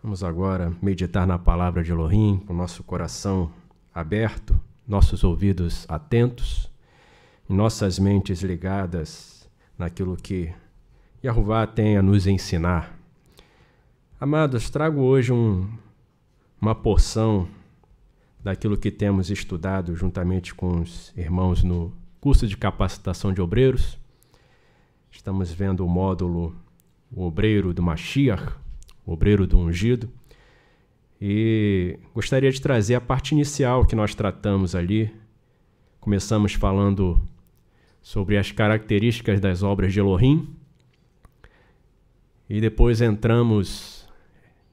Vamos agora meditar na palavra de Elohim, com nosso coração aberto, nossos ouvidos atentos e nossas mentes ligadas naquilo que Yahová tem a nos ensinar. Amados, trago hoje uma porção daquilo que temos estudado juntamente com os irmãos no curso de capacitação de obreiros. Estamos vendo o módulo O Obreiro do Mashiach, o Obreiro do Ungido, e gostaria de trazer a parte inicial que nós tratamos ali. Começamos falando sobre as características das obras de Elohim, e depois entramos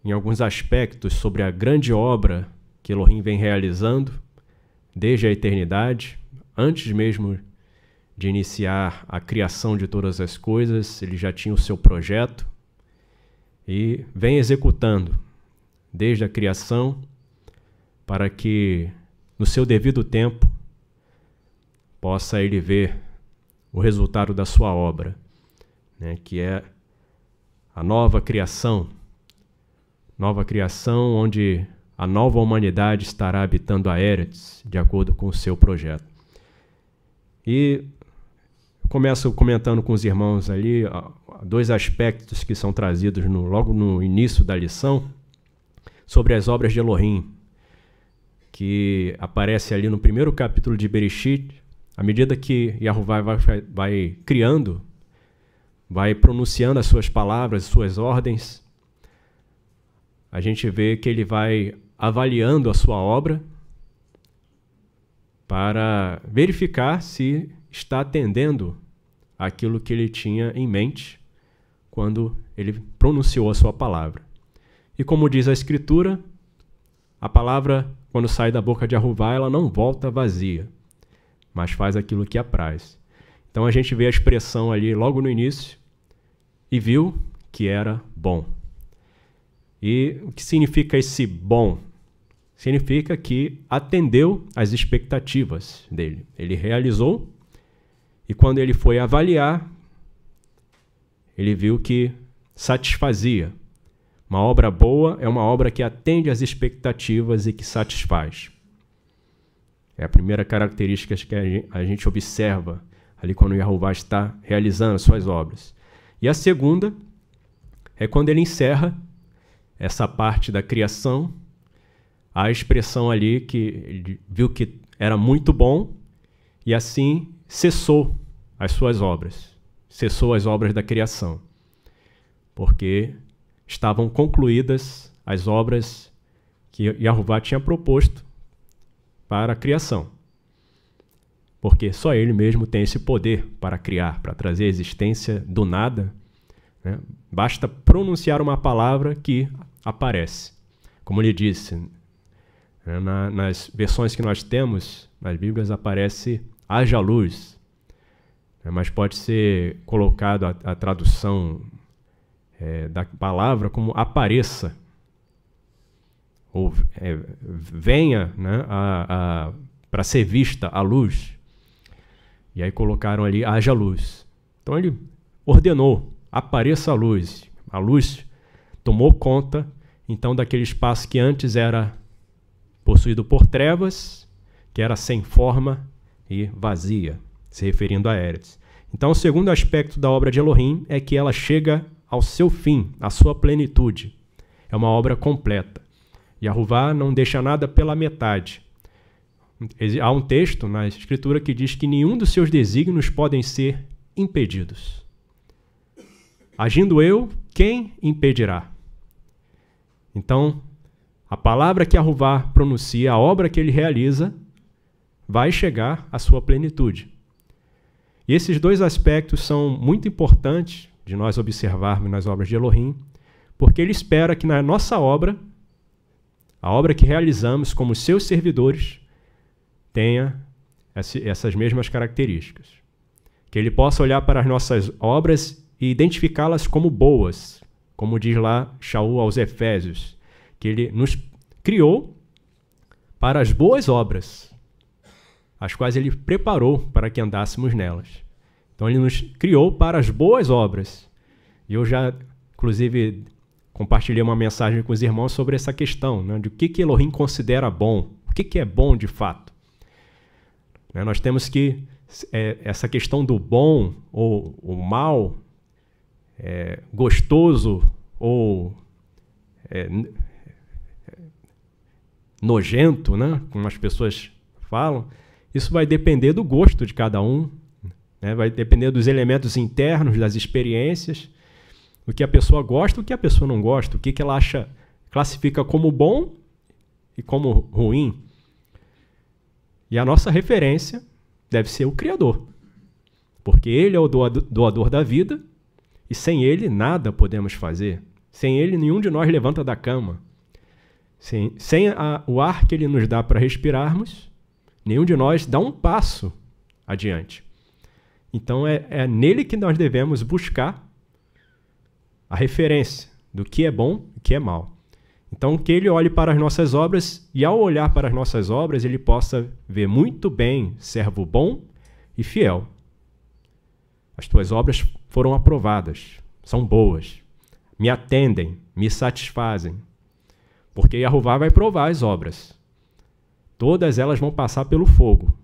em alguns aspectos sobre a grande obra que Elohim vem realizando desde a eternidade, antes mesmo de iniciar a criação de todas as coisas. Ele já tinha o seu projeto e vem executando desde a criação para que, no seu devido tempo, possa ele ver o resultado da sua obra, né, que é a nova criação onde a nova humanidade estará habitando a Eretz, de acordo com o seu projeto. E começo comentando com os irmãos ali dois aspectos que são trazidos logo no início da lição, sobre as obras de Elohim, que aparece ali no primeiro capítulo de Bereshit. À medida que Yahová vai criando, vai pronunciando as suas palavras, as suas ordens, a gente vê que ele vai avaliando a sua obra para verificar se está atendendo aquilo que ele tinha em mente quando ele pronunciou a sua palavra. E como diz a Escritura, a palavra, quando sai da boca de Yahová, ela não volta vazia, mas faz aquilo que apraz. Então a gente vê a expressão ali logo no início, e viu que era bom. E o que significa esse bom? Significa que atendeu às expectativas dele. Ele realizou, e quando ele foi avaliar, ele viu que satisfazia. Uma obra boa é uma obra que atende às expectativas e que satisfaz. É a primeira característica que a gente observa ali quando Yahová está realizando as suas obras. E a segunda é quando ele encerra essa parte da criação, a expressão ali que ele viu que era muito bom e assim cessou as suas obras, cessou as obras da criação, porque estavam concluídas as obras que Yahová tinha proposto para a criação, porque só ele mesmo tem esse poder para criar, para trazer a existência do nada, né? Basta pronunciar uma palavra que aparece. Como ele disse, né, nas versões que nós temos, nas Bíblias aparece haja luz, né, mas pode ser colocado a tradução da palavra como apareça, ou venha, né, para ser vista a luz. E aí colocaram ali haja luz. Então ele ordenou, apareça a luz. A luz tomou conta, então, daquele espaço que antes era possuído por trevas, que era sem forma e vazia, se referindo a Eretz. Então, o segundo aspecto da obra de Elohim é que ela chega ao seu fim, à sua plenitude. É uma obra completa. Yahová não deixa nada pela metade. Há um texto na Escritura que diz que nenhum dos seus desígnios podem ser impedidos. Agindo eu, quem impedirá? Então, a palavra que Yahová pronuncia, a obra que ele realiza, vai chegar à sua plenitude. E esses dois aspectos são muito importantes de nós observarmos nas obras de Elohim, porque ele espera que na nossa obra, a obra que realizamos como seus servidores, tenha essas mesmas características. Que ele possa olhar para as nossas obras e identificá-las como boas, como diz lá Shaul aos Efésios, que ele nos criou para as boas obras, as quais ele preparou para que andássemos nelas. Então ele nos criou para as boas obras. E eu já, inclusive, compartilhei uma mensagem com os irmãos sobre essa questão, né, de o que Elohim considera bom, o que é bom de fato. Nós temos que, essa questão do bom ou o mal, gostoso ou nojento, né, como as pessoas falam, isso vai depender do gosto de cada um, né, vai depender dos elementos internos, das experiências, o que a pessoa gosta, o que a pessoa não gosta, o que ela acha, classifica como bom e como ruim. E a nossa referência deve ser o Criador, porque Ele é o doador da vida e sem Ele nada podemos fazer. Sem Ele nenhum de nós levanta da cama. Sem o ar que Ele nos dá para respirarmos, nenhum de nós dá um passo adiante. Então é nele que nós devemos buscar a referência do que é bom e o que é mal. Então, que Ele olhe para as nossas obras e, ao olhar para as nossas obras, Ele possa ver muito bem, servo bom e fiel. As tuas obras foram aprovadas, são boas, me atendem, me satisfazem. Porque Yahová vai provar as obras. Todas elas vão passar pelo fogo.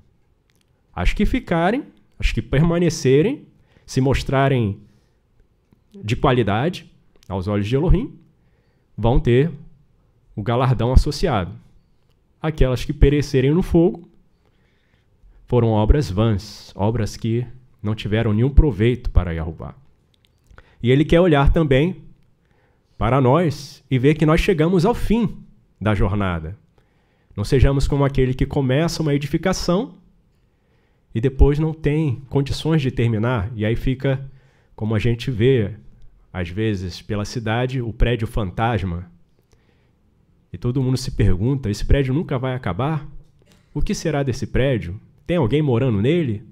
As que ficarem, as que permanecerem, se mostrarem de qualidade aos olhos de Elohim, vão ter o galardão associado. Aquelas que perecerem no fogo foram obras vãs, obras que não tiveram nenhum proveito para Yahová. E Ele quer olhar também para nós e ver que nós chegamos ao fim da jornada. Não sejamos como aquele que começa uma edificação e depois não tem condições de terminar, e aí fica, como a gente vê, às vezes, pela cidade, o prédio fantasma. E todo mundo se pergunta, esse prédio nunca vai acabar? O que será desse prédio? Tem alguém morando nele?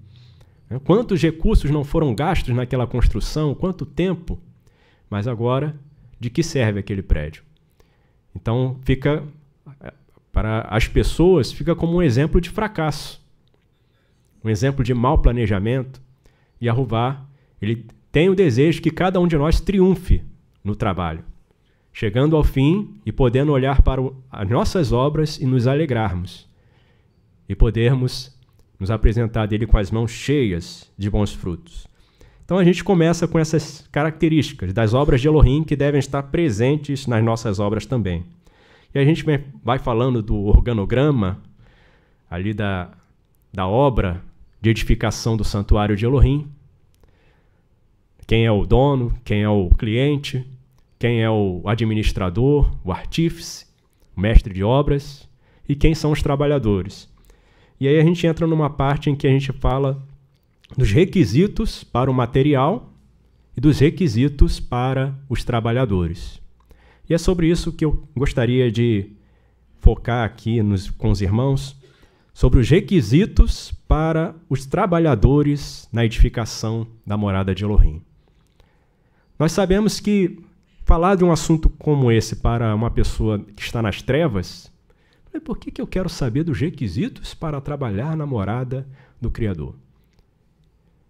Quantos recursos não foram gastos naquela construção? Quanto tempo? Mas agora, de que serve aquele prédio? Então, fica, para as pessoas, fica como um exemplo de fracasso. Um exemplo de mau planejamento. E Yahová, Ele tem o desejo que cada um de nós triunfe no trabalho, chegando ao fim e podendo olhar para as nossas obras e nos alegrarmos, e podermos nos apresentar dele com as mãos cheias de bons frutos. Então a gente começa com essas características das obras de Elohim que devem estar presentes nas nossas obras também. E a gente vai falando do organograma ali da obra de edificação do santuário de Elohim. Quem é o dono, quem é o cliente, quem é o administrador, o artífice, o mestre de obras e quem são os trabalhadores. E aí a gente entra numa parte em que a gente fala dos requisitos para o material e dos requisitos para os trabalhadores. E é sobre isso que eu gostaria de focar aqui com os irmãos, sobre os requisitos para os trabalhadores na edificação da morada de Elohim. Nós sabemos que falar de um assunto como esse para uma pessoa que está nas trevas, por que eu quero saber dos requisitos para trabalhar na morada do Criador?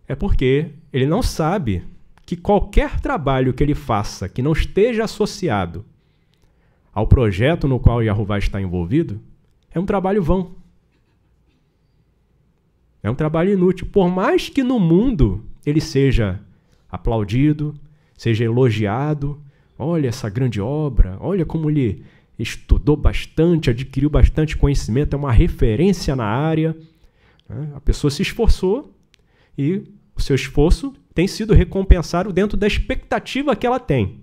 É porque ele não sabe que qualquer trabalho que ele faça que não esteja associado ao projeto no qual Yahová está envolvido é um trabalho vão. É um trabalho inútil. Por mais que no mundo ele seja aplaudido, seja elogiado, olha essa grande obra, olha como ele estudou bastante, adquiriu bastante conhecimento, é uma referência na área. A pessoa se esforçou e o seu esforço tem sido recompensado dentro da expectativa que ela tem.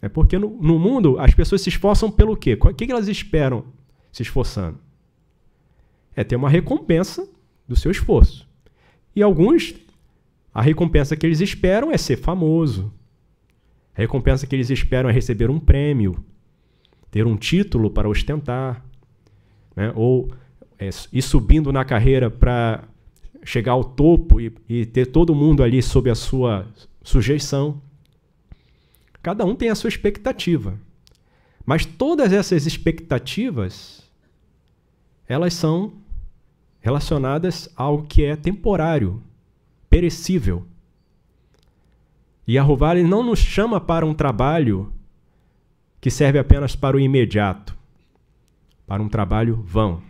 É porque no mundo as pessoas se esforçam pelo quê? O que elas esperam se esforçando? É ter uma recompensa do seu esforço. E alguns, a recompensa que eles esperam é ser famoso. A recompensa que eles esperam é receber um prêmio, ter um título para ostentar, né? Ou ir subindo na carreira para chegar ao topo e ter todo mundo ali sob a sua sujeição. Cada um tem a sua expectativa. Mas todas essas expectativas, elas são relacionadas a algo que é temporário, perecível. E Yahová ele não nos chama para um trabalho que serve apenas para o imediato, para um trabalho vão.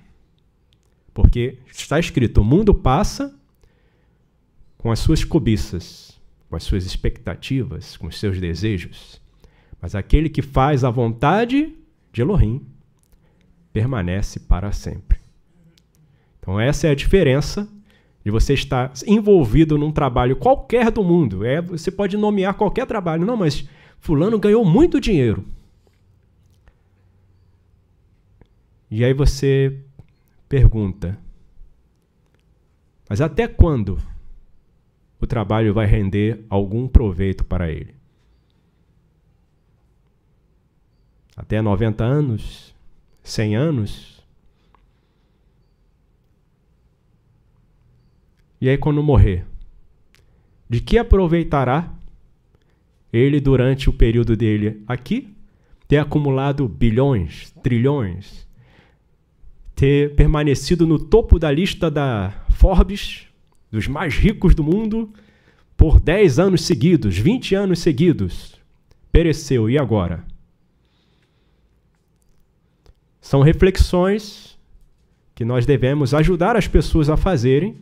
Porque está escrito, o mundo passa com as suas cobiças, com as suas expectativas, com os seus desejos. Mas aquele que faz a vontade de Elohim permanece para sempre. Então essa é a diferença de você estar envolvido num trabalho qualquer do mundo. Você pode nomear qualquer trabalho. Não, mas fulano ganhou muito dinheiro. E aí você pergunta, mas até quando o trabalho vai render algum proveito para ele? Até 90 anos? 100 anos? E aí quando morrer? De que aproveitará ele durante o período dele aqui? Ter acumulado bilhões, trilhões? Ter permanecido no topo da lista da Forbes, dos mais ricos do mundo, por 10 anos seguidos, 20 anos seguidos. Pereceu, e agora? São reflexões que nós devemos ajudar as pessoas a fazerem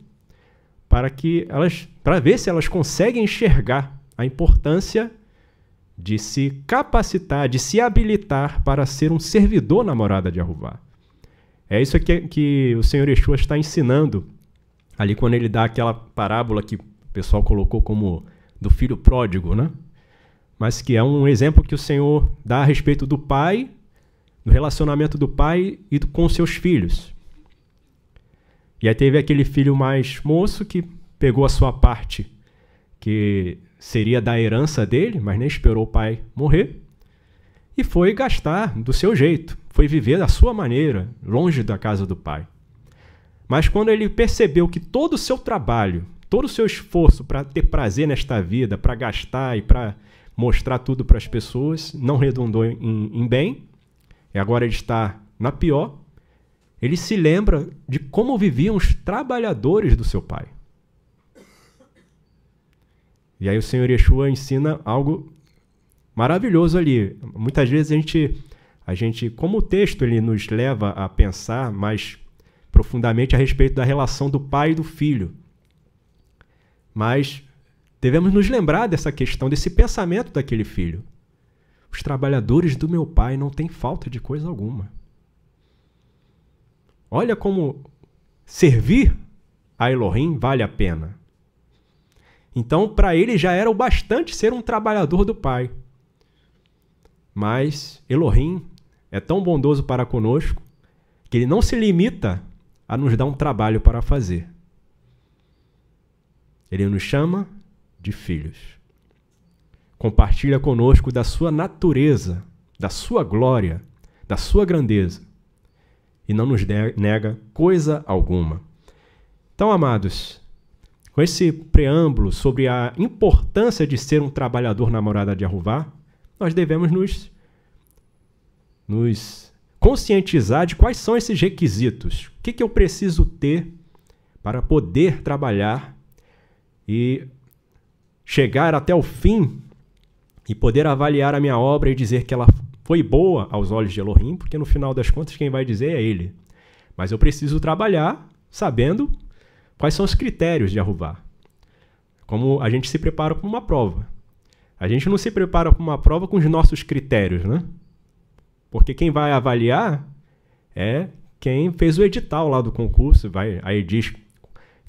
para ver se elas conseguem enxergar a importância de se capacitar, de se habilitar para ser um servidor na morada de Yahová. É isso que o Senhor Yeshua está ensinando ali quando ele dá aquela parábola que o pessoal colocou como do filho pródigo, né? Mas que é um exemplo que o Senhor dá a respeito do pai, do relacionamento do pai e com seus filhos. E aí teve aquele filho mais moço que pegou a sua parte, que seria da herança dele, mas nem esperou o pai morrer, e foi gastar do seu jeito, foi viver da sua maneira, longe da casa do pai. Mas quando ele percebeu que todo o seu trabalho, todo o seu esforço para ter prazer nesta vida, para gastar e para mostrar tudo para as pessoas, não redundou em bem, e agora ele está na pior, ele se lembra de como viviam os trabalhadores do seu pai. E aí o Senhor Yeshua ensina algo maravilhoso ali. Muitas vezes a gente, como o texto ele nos leva a pensar mais profundamente a respeito da relação do pai e do filho. Mas devemos nos lembrar dessa questão, desse pensamento daquele filho. Os trabalhadores do meu pai não têm falta de coisa alguma. Olha como servir a Elohim vale a pena. Então, para ele já era o bastante ser um trabalhador do pai. Mas Elohim é tão bondoso para conosco que ele não se limita a nos dar um trabalho para fazer. Ele nos chama de filhos. Compartilha conosco da sua natureza, da sua glória, da sua grandeza. E não nos nega coisa alguma. Então, amados, com esse preâmbulo sobre a importância de ser um trabalhador na morada de Yahová, nós devemos nos conscientizar de quais são esses requisitos. O que eu preciso ter para poder trabalhar e chegar até o fim e poder avaliar a minha obra e dizer que ela foi boa aos olhos de Elohim, porque no final das contas quem vai dizer é ele. Mas eu preciso trabalhar sabendo quais são os critérios de Yahová. Como a gente se prepara para uma prova. A gente não se prepara para uma prova com os nossos critérios, né? Porque quem vai avaliar é quem fez o edital lá do concurso, aí diz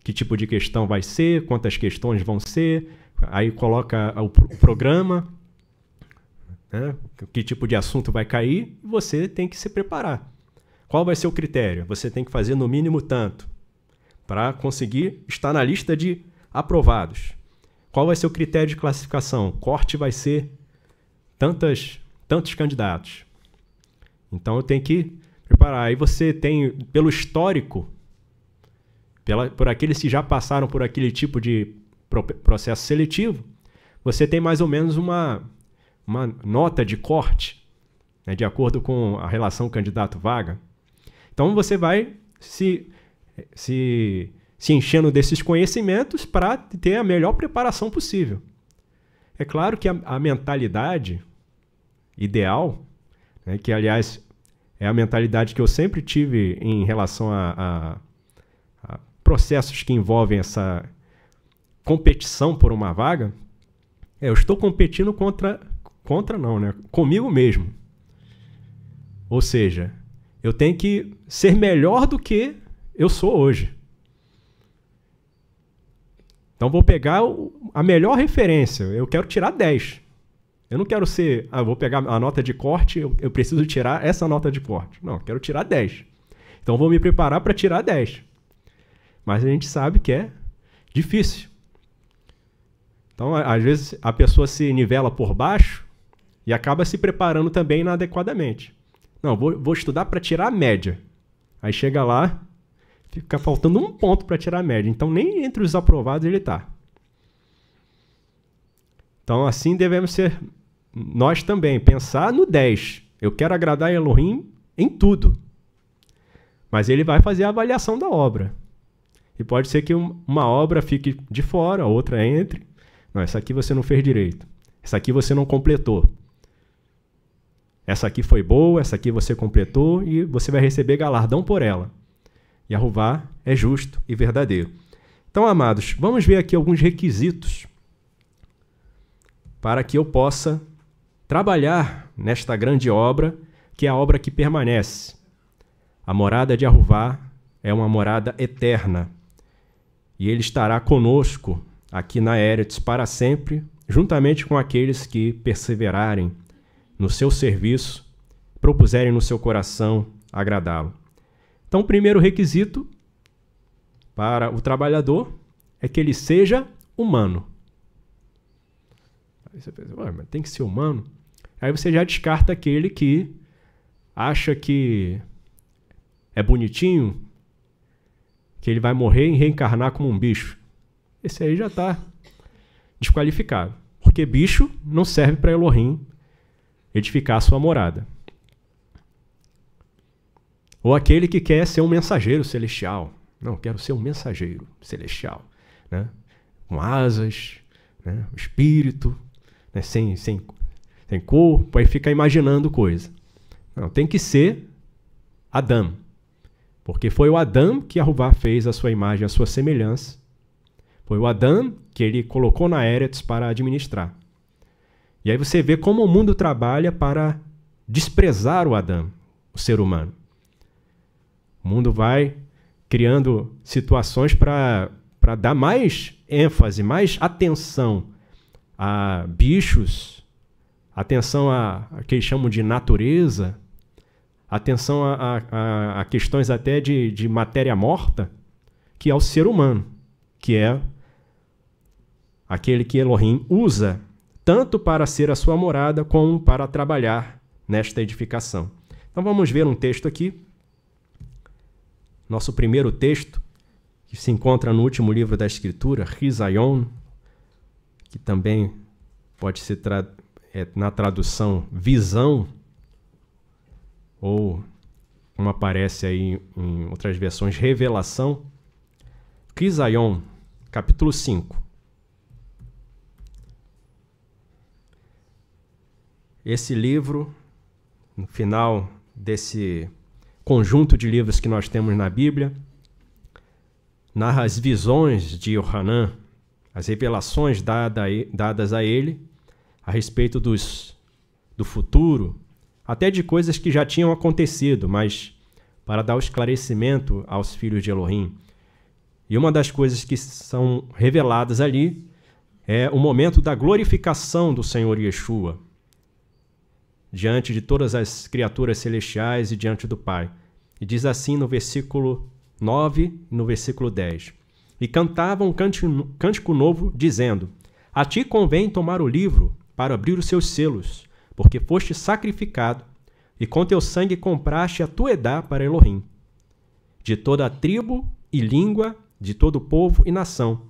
que tipo de questão vai ser, quantas questões vão ser, aí coloca o programa, né? Que tipo de assunto vai cair, e você tem que se preparar. Qual vai ser o critério? Você tem que fazer no mínimo tanto para conseguir estar na lista de aprovados. Qual vai ser o critério de classificação? Corte vai ser tantos candidatos. Então eu tenho que preparar. Aí você tem, pelo histórico, por aqueles que já passaram por aquele tipo de processo seletivo, você tem mais ou menos uma nota de corte, né, de acordo com a relação candidato-vaga. Então você vai se enchendo desses conhecimentos para ter a melhor preparação possível. É claro que a mentalidade ideal, né, que aliás é a mentalidade que eu sempre tive em relação a processos que envolvem essa competição por uma vaga, eu estou competindo comigo mesmo. Ou seja, eu tenho que ser melhor do que eu sou hoje. Então vou pegar a melhor referência, eu quero tirar 10. Eu não quero ser, vou pegar a nota de corte, eu preciso tirar essa nota de corte. Não, eu quero tirar 10. Então vou me preparar para tirar 10. Mas a gente sabe que é difícil. Então, às vezes, a pessoa se nivela por baixo e acaba se preparando também inadequadamente. Não, vou estudar para tirar a média. Aí chega lá, fica faltando 1 ponto para tirar a média. Então, nem entre os aprovados ele está. Então, assim devemos ser nós também. Pensar no 10. Eu quero agradar a Elohim em tudo. Mas ele vai fazer a avaliação da obra. E pode ser que uma obra fique de fora, a outra entre. Não, essa aqui você não fez direito. Essa aqui você não completou. Essa aqui foi boa, essa aqui você completou e você vai receber galardão por ela. Yahová é justo e verdadeiro. Então, amados, vamos ver aqui alguns requisitos para que eu possa trabalhar nesta grande obra, que é a obra que permanece. A morada de Yahová é uma morada eterna. E ele estará conosco aqui na Eretz para sempre, juntamente com aqueles que perseverarem no seu serviço, propuserem no seu coração agradá-lo. Então, o primeiro requisito para o trabalhador é que ele seja humano. Aí você pensa, mas tem que ser humano? Aí você já descarta aquele que acha que é bonitinho, que ele vai morrer e reencarnar como um bicho. Esse aí já está desqualificado. Porque bicho não serve para Elohim edificar a sua morada. Ou aquele que quer ser um mensageiro celestial. Não, quero ser um mensageiro celestial. Né? Com asas, né? Espírito, né? sem corpo, aí fica imaginando coisa. Não, tem que ser Adão. Porque foi o Adão que Yahová fez a sua imagem, a sua semelhança. Foi o Adão que ele colocou na Eretz para administrar. E aí você vê como o mundo trabalha para desprezar o Adão, o ser humano. O mundo vai criando situações para dar mais ênfase, mais atenção a bichos, atenção a que eles chamam de natureza, atenção a questões até de matéria morta, que é o ser humano, que é aquele que Elohim usa tanto para ser a sua morada como para trabalhar nesta edificação. Então vamos ver um texto aqui. Nosso primeiro texto, que se encontra no último livro da Escritura, Risayon, que também pode ser na tradução visão, ou como aparece aí em outras versões, revelação. Risayon, capítulo 5. Esse livro, no final desse conjunto de livros que nós temos na Bíblia, narra as visões de Yohanan, as revelações dadas a ele a respeito do futuro, até de coisas que já tinham acontecido, mas para dar o esclarecimento aos filhos de Elohim. E uma das coisas que são reveladas ali é o momento da glorificação do Senhor Yeshua, diante de todas as criaturas celestiais e diante do Pai. E diz assim no versículo 9 e no versículo 10. E cantavam um cântico novo, dizendo: A ti convém tomar o livro para abrir os seus selos, porque foste sacrificado, e com teu sangue compraste a tua edá para Elohim, de toda a tribo e língua, de todo o povo e nação,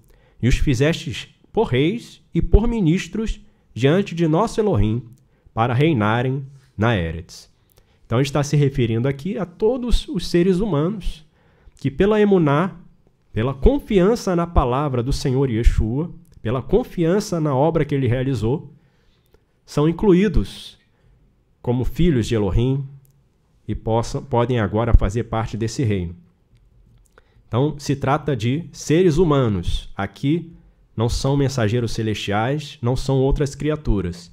e os fizestes por reis e por ministros diante de nosso Elohim, para reinarem na Eretz. Então, está se referindo aqui a todos os seres humanos que, pela emuná, pela confiança na palavra do Senhor Yeshua, pela confiança na obra que ele realizou, são incluídos como filhos de Elohim e podem agora fazer parte desse reino. Então, se trata de seres humanos. Aqui não são mensageiros celestiais, não são outras criaturas.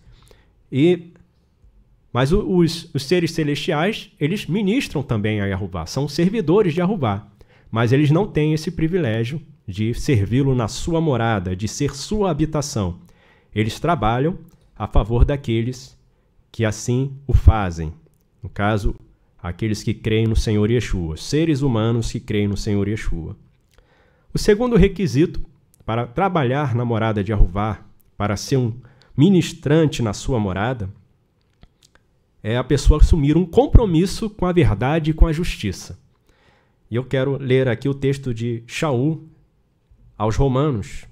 Mas os seres celestiais, eles ministram também a Yahová, são servidores de Yahová, mas eles não têm esse privilégio de servi-lo na sua morada, de ser sua habitação. Eles trabalham a favor daqueles que assim o fazem. No caso, aqueles que creem no Senhor Yeshua, seres humanos que creem no Senhor Yeshua. O segundo requisito para trabalhar na morada de Yahová, para ser um ministrante na sua morada, é a pessoa assumir um compromisso com a verdade e com a justiça. E eu quero ler aqui o texto de Shaul aos Romanos,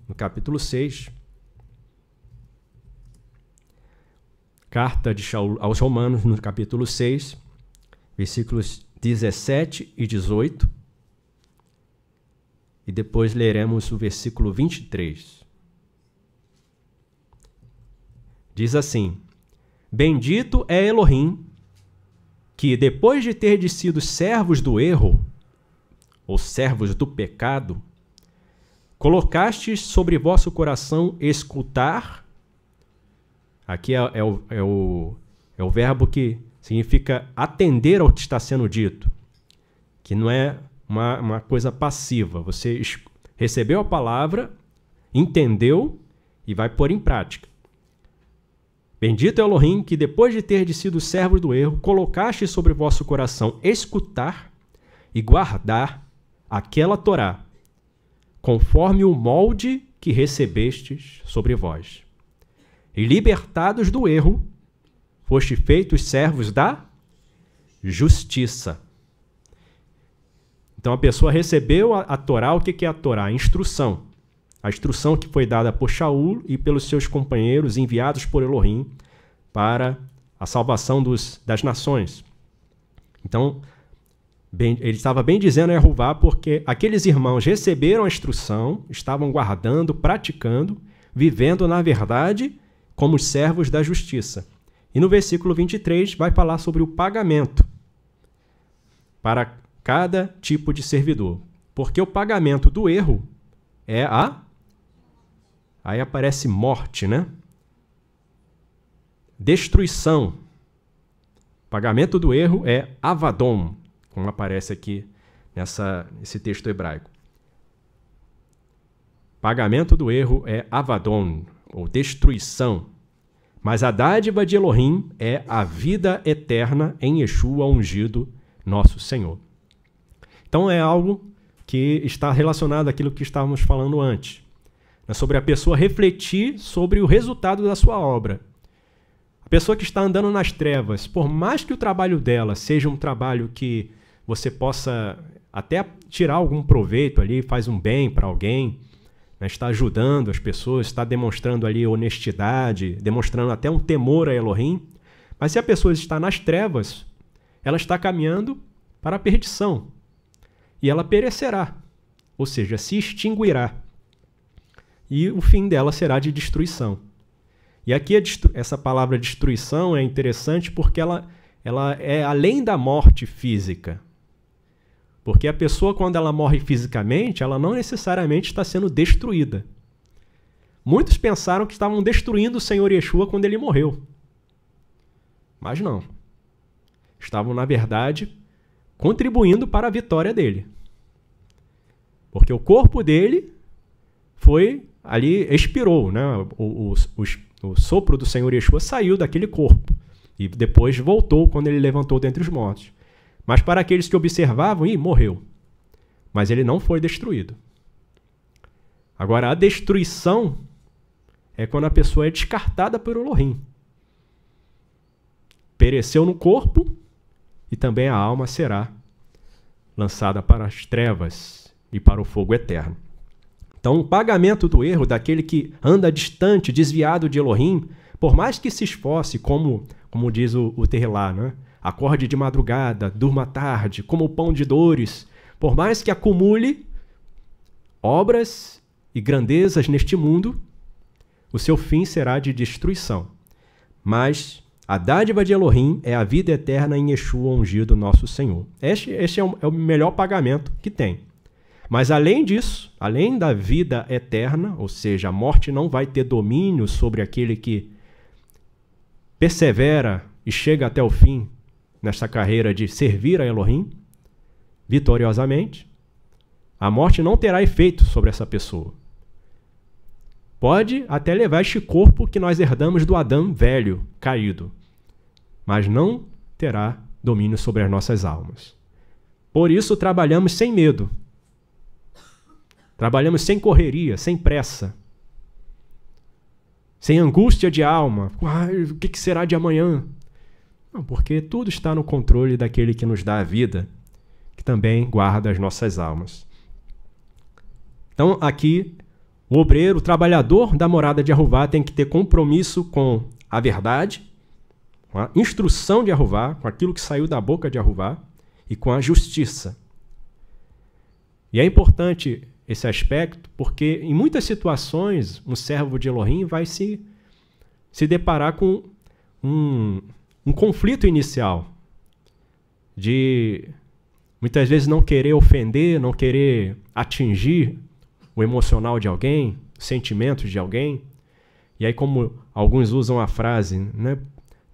no capítulo 6. Carta de Shaul aos Romanos, no capítulo 6, versículos 17 e 18. E depois leremos o versículo 23. Diz assim: Bendito é Elohim, que depois de ter sido servos do erro, ou servos do pecado, colocastes sobre vosso coração escutar. Aqui é o verbo que significa atender ao que está sendo dito, que não é uma coisa passiva. Você recebeu a palavra, entendeu e vai pôr em prática. Bendito é Elohim, que depois de ter sido servos do erro, colocaste sobre vosso coração escutar e guardar aquela Torá, conforme o molde que recebestes sobre vós. E libertados do erro, foste feitos servos da justiça. Então a pessoa recebeu a Torá. O que é a Torá? A instrução. A instrução que foi dada por Shaul e pelos seus companheiros enviados por Elohim para a salvação das nações. Então, ele estava bem dizendo a Yahová, porque aqueles irmãos receberam a instrução, estavam guardando, praticando, vivendo na verdade como os servos da justiça. E no versículo 23 vai falar sobre o pagamento para cada tipo de servidor. Porque o pagamento do erro é aí aparece morte, né? Destruição. O pagamento do erro é avadon, como aparece aqui nesse texto hebraico. Pagamento do erro é avadon, ou destruição. Mas a dádiva de Elohim é a vida eterna em Yeshua ungido, nosso Senhor. Então é algo que está relacionado àquilo que estávamos falando antes. Sobre a pessoa refletir sobre o resultado da sua obra. A pessoa que está andando nas trevas, por mais que o trabalho dela seja um trabalho que você possa até tirar algum proveito ali, faz um bem para alguém, né, está ajudando as pessoas, está demonstrando ali honestidade, demonstrando até um temor a Elohim, mas se a pessoa está nas trevas, ela está caminhando para a perdição e ela perecerá, ou seja, se extinguirá. E o fim dela será de destruição. E aqui essa palavra destruição é interessante porque ela é além da morte física. Porque a pessoa, quando ela morre fisicamente, ela não necessariamente está sendo destruída. Muitos pensaram que estavam destruindo o Senhor Yeshua quando ele morreu. Mas não. Estavam, na verdade, contribuindo para a vitória dele. Porque o corpo dele expirou, né? O sopro do Senhor Yeshua saiu daquele corpo e depois voltou quando ele levantou dentre os mortos. Mas para aqueles que observavam, morreu. Mas ele não foi destruído. Agora, a destruição é quando a pessoa é descartada por Elohim. Pereceu no corpo e também a alma será lançada para as trevas e para o fogo eterno. Então, o pagamento do erro daquele que anda distante, desviado de Elohim, por mais que se esforce, como diz o Terrilá, né? Acorde de madrugada, durma tarde, como o pão de dores, por mais que acumule obras e grandezas neste mundo, o seu fim será de destruição. Mas a dádiva de Elohim é a vida eterna em Yeshua, ungido nosso Senhor. Este é o melhor pagamento que tem. Mas além disso, além da vida eterna, ou seja, a morte não vai ter domínio sobre aquele que persevera e chega até o fim nessa carreira de servir a Elohim vitoriosamente, a morte não terá efeito sobre essa pessoa. Pode até levar este corpo que nós herdamos do Adão velho, caído, mas não terá domínio sobre as nossas almas. Por isso trabalhamos sem medo. Trabalhamos sem correria, sem pressa, sem angústia de alma. O que será de amanhã? Não, porque tudo está no controle daquele que nos dá a vida, que também guarda as nossas almas. Então, aqui, o obreiro, o trabalhador da morada de Yehuvá tem que ter compromisso com a verdade, com a instrução de Yehuvá, com aquilo que saiu da boca de Yehuvá e com a justiça. E é importante esse aspecto, porque em muitas situações um servo de Elohim vai se deparar com um conflito inicial de muitas vezes não querer ofender, não querer atingir o emocional de alguém, os sentimentos de alguém. E aí, como alguns usam a frase, né?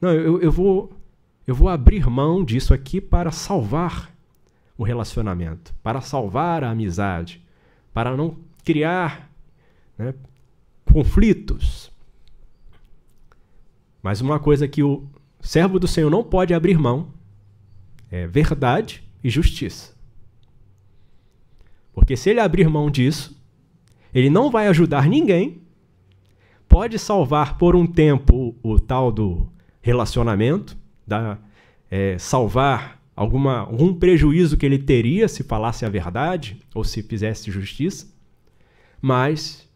Não, eu vou abrir mão disso aqui para salvar o relacionamento, para salvar a amizade, para não criar, né, conflitos. Mas uma coisa que o servo do Senhor não pode abrir mão é verdade e justiça. Porque se ele abrir mão disso, ele não vai ajudar ninguém, pode salvar por um tempo o tal do relacionamento, salvar algum prejuízo que ele teria se falasse a verdade ou se fizesse justiça, mas,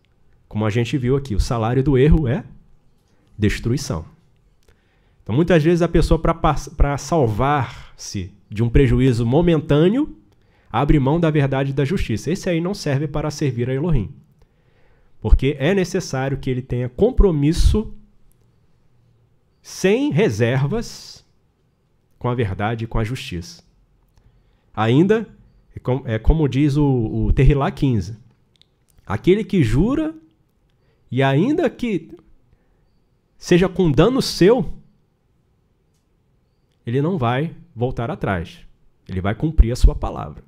como a gente viu aqui, o salário do erro é destruição. Então, muitas vezes a pessoa, para salvar-se de um prejuízo momentâneo, abre mão da verdade e da justiça. Esse aí não serve para servir a Elohim, porque é necessário que ele tenha compromisso sem reservas com a verdade e com a justiça. Ainda, é como diz o Tehilá 15, aquele que jura e ainda que seja com dano seu, ele não vai voltar atrás. Ele vai cumprir a sua palavra.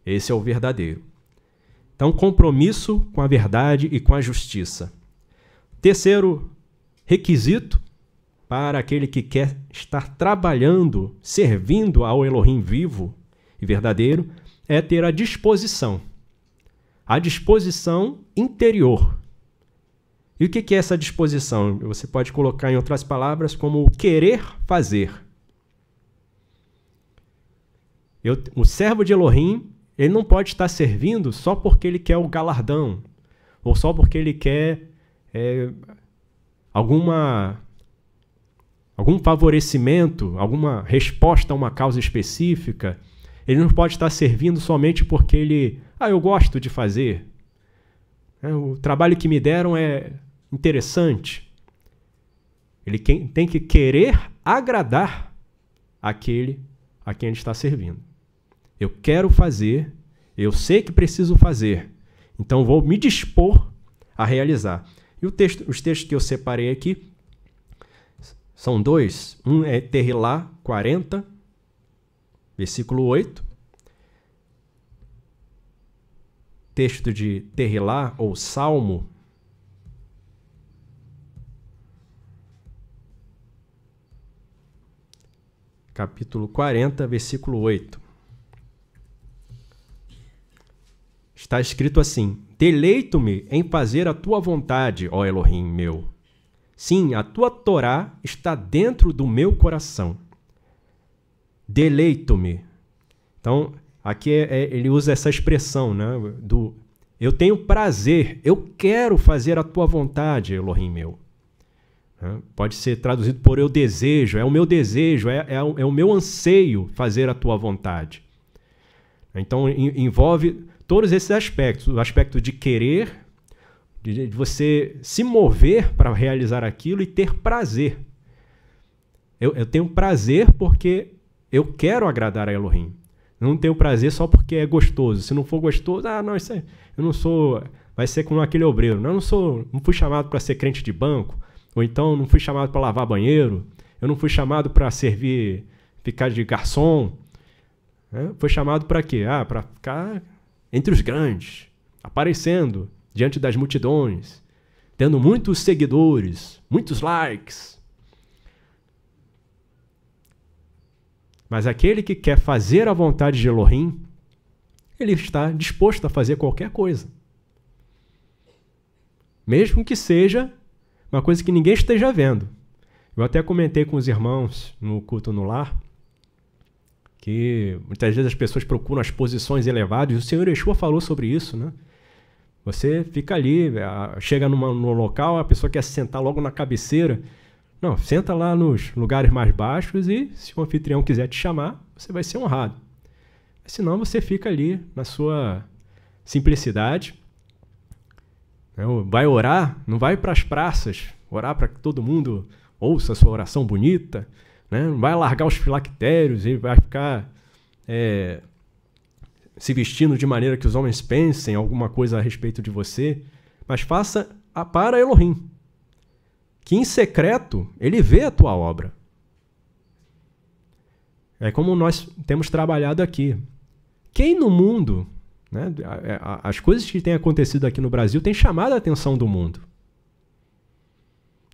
Esse é o verdadeiro. Então, compromisso com a verdade e com a justiça. Terceiro requisito para aquele que quer estar trabalhando, servindo ao Elohim vivo e verdadeiro, é ter a disposição interior. E o que é essa disposição? Você pode colocar em outras palavras como querer fazer. O servo de Elohim, ele não pode estar servindo só porque ele quer o galardão, ou só porque ele quer algum favorecimento, alguma resposta a uma causa específica. Ele não pode estar servindo somente porque eu gosto de fazer. O trabalho que me deram é interessante. Ele tem que querer agradar aquele a quem ele está servindo. Eu quero fazer, eu sei que preciso fazer, então vou me dispor a realizar. E os textos que eu separei aqui são dois. Um é Tehilá 40, versículo 8. Texto de Tehilá, ou Salmo, capítulo 40, versículo 8. Está escrito assim: deleito-me em fazer a tua vontade, ó Elohim meu. Sim, a tua Torá está dentro do meu coração. Deleito-me. Então, aqui ele usa essa expressão, né, eu tenho prazer, eu quero fazer a tua vontade, Elohim meu. Pode ser traduzido por eu desejo, é o meu desejo, é o meu anseio fazer a tua vontade. Então, envolve todos esses aspectos. O aspecto de querer, de você se mover para realizar aquilo e ter prazer. Eu tenho prazer porque eu quero agradar a Elohim. Eu não tenho prazer só porque é gostoso. Se não for gostoso, não, isso aí, eu não sou... Vai ser como aquele obreiro. Não fui chamado para ser crente de banco. Ou então não fui chamado para lavar banheiro. Eu não fui chamado para ficar de garçom. Foi chamado para quê? Para ficar entre os grandes, aparecendo diante das multidões, tendo muitos seguidores, muitos likes. Mas aquele que quer fazer a vontade de Elohim, ele está disposto a fazer qualquer coisa. Mesmo que seja uma coisa que ninguém esteja vendo. Eu até comentei com os irmãos no culto no lar, que muitas vezes as pessoas procuram as posições elevadas, e o Senhor Yeshua falou sobre isso, né? Você fica ali, chega no local, a pessoa quer se sentar logo na cabeceira. Não, senta lá nos lugares mais baixos e, se o anfitrião quiser te chamar, você vai ser honrado. Senão você fica ali na sua simplicidade. Vai orar, não vai para as praças, orar para que todo mundo ouça a sua oração bonita, né? Não vai largar os filactérios e vai ficar se vestindo de maneira que os homens pensem alguma coisa a respeito de você, mas faça para Elohim, que em secreto ele vê a tua obra. É como nós temos trabalhado aqui. Quem no mundo, né, as coisas que têm acontecido aqui no Brasil têm chamado a atenção do mundo.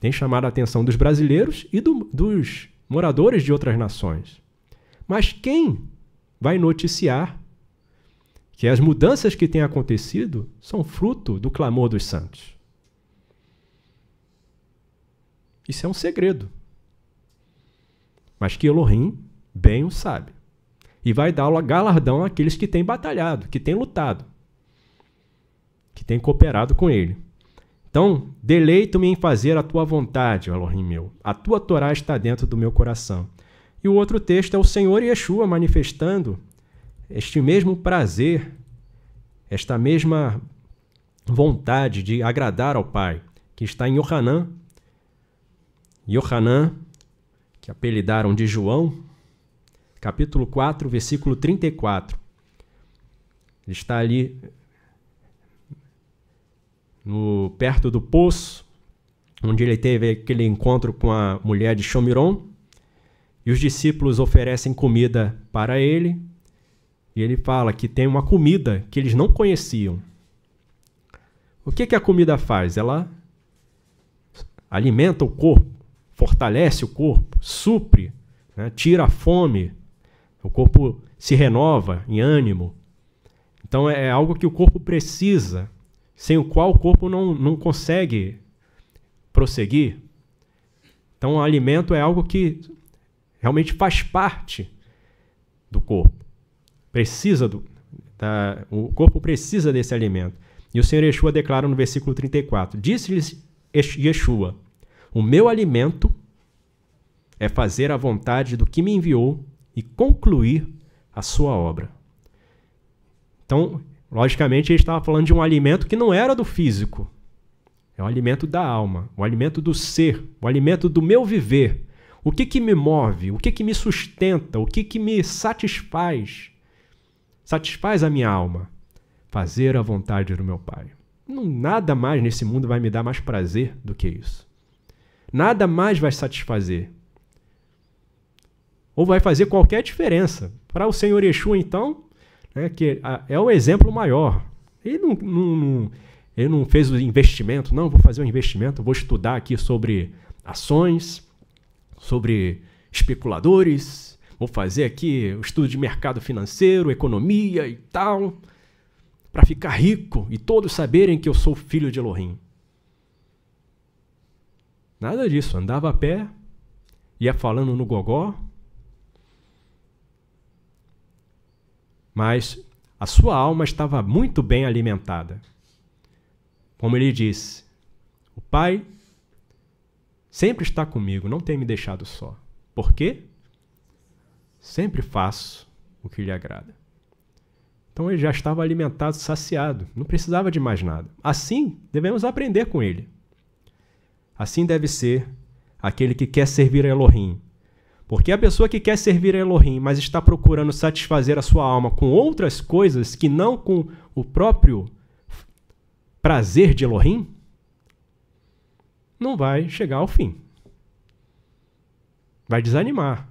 Tem chamado a atenção dos brasileiros e dos moradores de outras nações. Mas quem vai noticiar que as mudanças que têm acontecido são fruto do clamor dos santos? Isso é um segredo. Mas que Elohim bem o sabe. E vai dar galardão àqueles que têm batalhado, que têm lutado, que têm cooperado com ele. Então, deleito-me em fazer a tua vontade, Elohim meu. A tua Torá está dentro do meu coração. E o outro texto é o Senhor Yeshua manifestando este mesmo prazer, esta mesma vontade de agradar ao Pai, que está em Yohanan. Yohanan, que apelidaram de João, capítulo 4, versículo 34. Ele está ali perto do poço, onde ele teve aquele encontro com a mulher de Shomiron, e os discípulos oferecem comida para ele, e ele fala que tem uma comida que eles não conheciam. O que a comida faz? Ela alimenta o corpo, fortalece o corpo, supre, né, tira a fome, o corpo se renova em ânimo. Então é algo que o corpo precisa, sem o qual o corpo não consegue prosseguir. Então o alimento é algo que realmente faz parte do corpo. O corpo precisa desse alimento. E o Senhor Yeshua declara no versículo 34, disse-lhes Yeshua, o meu alimento é fazer a vontade do que me enviou e concluir a sua obra. Então, logicamente, ele estava falando de um alimento que não era do físico. É o alimento da alma, o alimento do ser, o alimento do meu viver. O que me move, o que me sustenta, o que me satisfaz? Satisfaz a minha alma. Fazer a vontade do meu Pai. Nada mais nesse mundo vai me dar mais prazer do que isso. Nada mais vai satisfazer. Ou vai fazer qualquer diferença. Para o Senhor Yeshua, então, que é o exemplo maior. Ele não fez o investimento. Não, vou fazer um investimento, vou estudar aqui sobre ações, sobre especuladores, vou fazer aqui o estudo de mercado financeiro, economia e tal, para ficar rico e todos saberem que eu sou filho de Elohim. Nada disso. Andava a pé, ia falando no gogó, mas a sua alma estava muito bem alimentada. Como ele disse, o Pai sempre está comigo, não tem me deixado só. Por quê? Sempre faço o que lhe agrada. Então ele já estava alimentado, saciado, não precisava de mais nada. Assim, devemos aprender com ele. Assim deve ser aquele que quer servir a Elohim. Porque a pessoa que quer servir a Elohim, mas está procurando satisfazer a sua alma com outras coisas que não com o próprio prazer de Elohim, não vai chegar ao fim. Vai desanimar.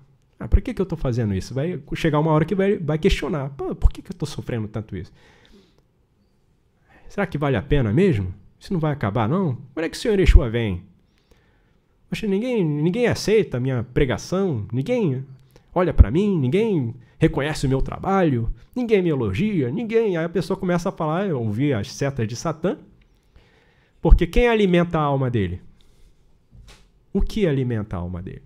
Para que eu estou fazendo isso? Vai chegar uma hora que vai questionar. Por que eu estou sofrendo tanto isso? Será que vale a pena mesmo? Isso não vai acabar, não? Quando é que o Senhor Yeshua vem? Poxa, ninguém aceita a minha pregação, ninguém olha para mim, ninguém reconhece o meu trabalho, ninguém me elogia, ninguém... Aí a pessoa começa a falar, ouvir as setas de Satã, porque quem alimenta a alma dele? O que alimenta a alma dele?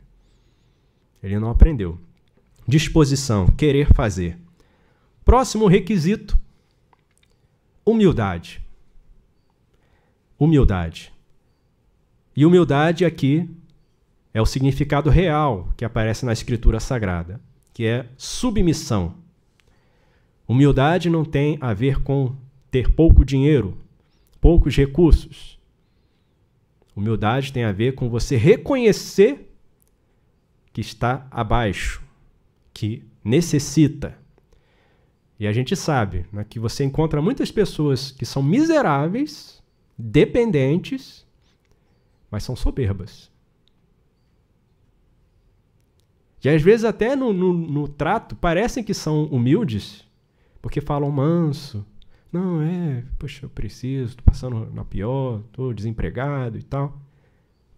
Ele não aprendeu. Disposição, querer fazer. Próximo requisito, humildade. Humildade. E humildade aqui é o significado real que aparece na Escritura Sagrada, que é submissão. Humildade não tem a ver com ter pouco dinheiro, poucos recursos. Humildade tem a ver com você reconhecer que está abaixo, que necessita. E a gente sabe, né, que você encontra muitas pessoas que são miseráveis, dependentes, mas são soberbas. E às vezes até no trato parecem que são humildes, porque falam manso. Não, poxa, eu preciso, estou passando na pior, estou desempregado e tal.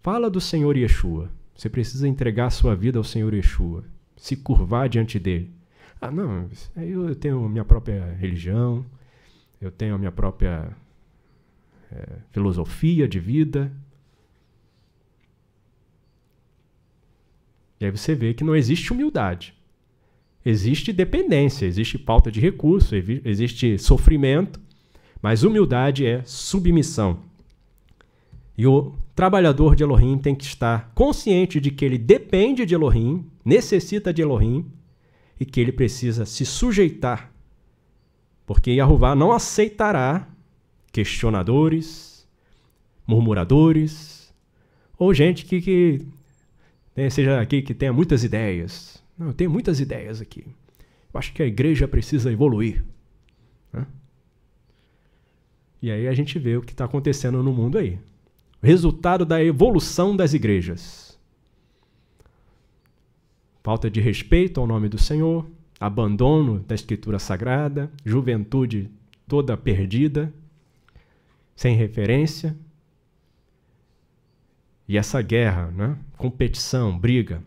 Fala do Senhor Yeshua. Você precisa entregar a sua vida ao Senhor Yeshua, se curvar diante dele. Não, eu tenho a minha própria religião, eu tenho a minha própria filosofia de vida. E aí você vê que não existe humildade. Existe dependência, existe falta de recurso, existe sofrimento, mas humildade é submissão. E o trabalhador de Elohim tem que estar consciente de que ele depende de Elohim, necessita de Elohim, e que ele precisa se sujeitar. Porque Yahová não aceitará questionadores, murmuradores, ou gente que seja aqui que tenha muitas ideias. Não, eu tenho muitas ideias aqui. Eu acho que a igreja precisa evoluir. E aí a gente vê o que está acontecendo no mundo aí. O resultado da evolução das igrejas. Falta de respeito ao nome do Senhor, abandono da Escritura Sagrada, juventude toda perdida, sem referência. E essa guerra, né? Competição, briga.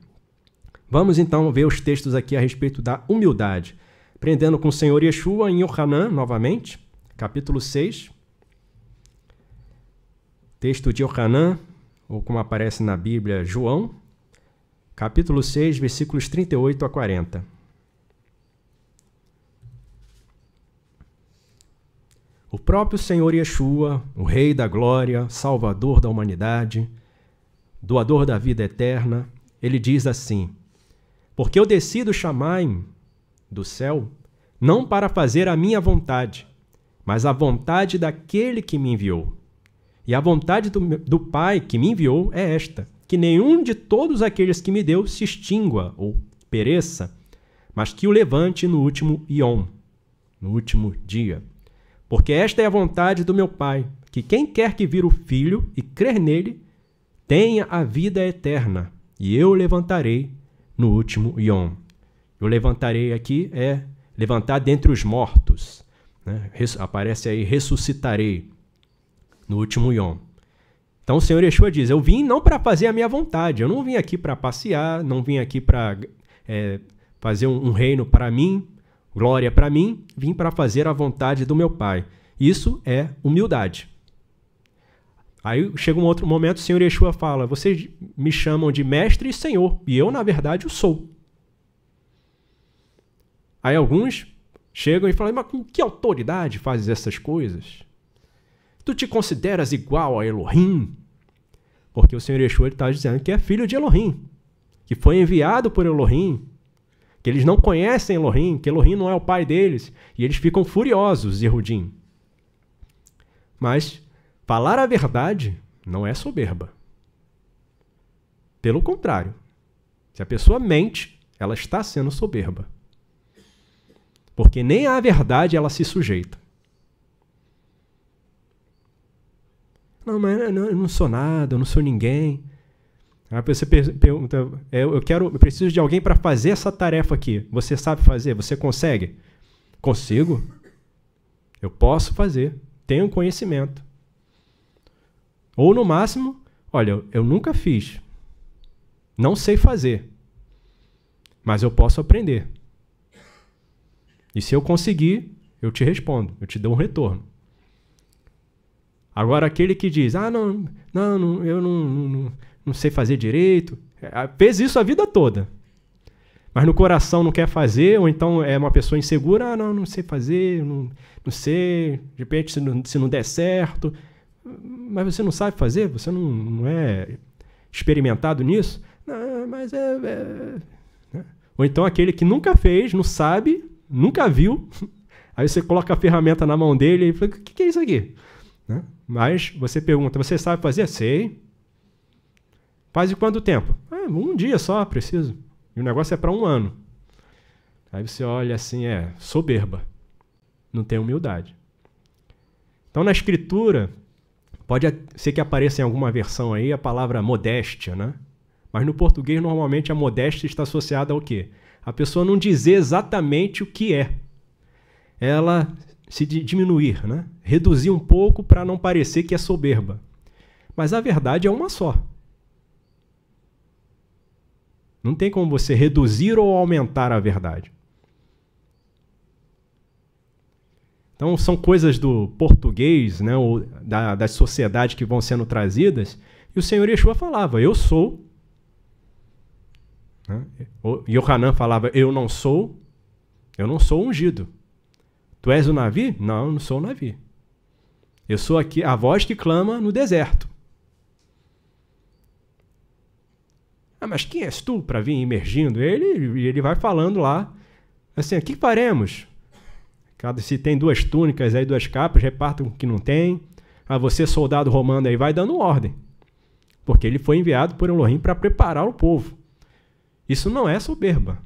Vamos então ver os textos aqui a respeito da humildade. Aprendendo com o Senhor Yeshua em Yohanan, novamente, capítulo 6. Texto de Yohanan, ou como aparece na Bíblia, João, capítulo 6, versículos 38 a 40. O próprio Senhor Yeshua, o Rei da Glória, Salvador da humanidade, doador da vida eterna, ele diz assim: porque eu desci do Shamaim, do céu, não para fazer a minha vontade, mas a vontade daquele que me enviou. E a vontade do Pai que me enviou é esta, que nenhum de todos aqueles que me deu se extingua ou pereça, mas que o levante no último Yom, no último dia. Porque esta é a vontade do meu Pai, que quem quer que vir o Filho e crer nele, tenha a vida eterna, e eu o levantarei no último Yom. Eu levantarei aqui é levantar dentre os mortos. Né? Aparece aí, ressuscitarei no último Yom. Então o Senhor Yeshua diz, eu vim não para fazer a minha vontade, eu não vim aqui para passear, não vim aqui para fazer um reino para mim, glória para mim, vim para fazer a vontade do meu Pai. Isso é humildade. Aí chega um outro momento, o Senhor Yeshua fala, vocês me chamam de mestre e senhor, e eu, na verdade, o sou. Aí alguns chegam e falam, mas com que autoridade fazes essas coisas? Tu te consideras igual a Elohim? Porque o Senhor Yeshua está dizendo que é filho de Elohim, que foi enviado por Elohim, que eles não conhecem Elohim, que Elohim não é o pai deles, e eles ficam furiosos, Yehudim. Mas falar a verdade não é soberba. Pelo contrário, se a pessoa mente, ela está sendo soberba. Porque nem à verdade ela se sujeita. Não, mas eu não sou nada, eu não sou ninguém. Aí você pergunta, eu preciso de alguém para fazer essa tarefa aqui. Você sabe fazer? Você consegue? Consigo. Eu posso fazer. Tenho conhecimento. Ou no máximo, olha, eu nunca fiz. Não sei fazer. Mas eu posso aprender. E se eu conseguir, eu te respondo, eu te dou um retorno. Agora aquele que diz, eu não sei fazer direito, fez isso a vida toda, mas no coração não quer fazer, ou então é uma pessoa insegura, não sei fazer, não sei, de repente se não der certo, mas você não sabe fazer, você não é experimentado nisso, não, mas ou então aquele que nunca fez, não sabe, nunca viu, aí você coloca a ferramenta na mão dele e fala, o que é isso aqui? Né? Mas você pergunta, você sabe fazer? Sei. Faz de quanto tempo? Um dia só, preciso. E o negócio é para 1 ano. Aí você olha assim, soberba. Não tem humildade. Então na escritura, pode ser que apareça em alguma versão aí a palavra modéstia, né? Mas no português, normalmente, a modéstia está associada ao quê? A pessoa não dizer exatamente o que é. Ela se diminuir, né? Reduzir um pouco para não parecer que é soberba. Mas a verdade é uma só. Não tem como você reduzir ou aumentar a verdade. Então, são coisas do português, né, ou das sociedades que vão sendo trazidas, e o Senhor Yeshua falava, eu sou. Né? O Yohanan falava, eu não sou ungido. Tu és o Navi? Não, eu não sou o Navi. Eu sou aqui a voz que clama no deserto. Mas quem és tu para vir emergindo? Ele vai falando lá, assim, o que faremos? Se tem 2 túnicas, aí 2 capas, repartam o que não tem. Você, soldado romano, aí vai dando ordem. Porque ele foi enviado por Elohim para preparar o povo. Isso não é soberba.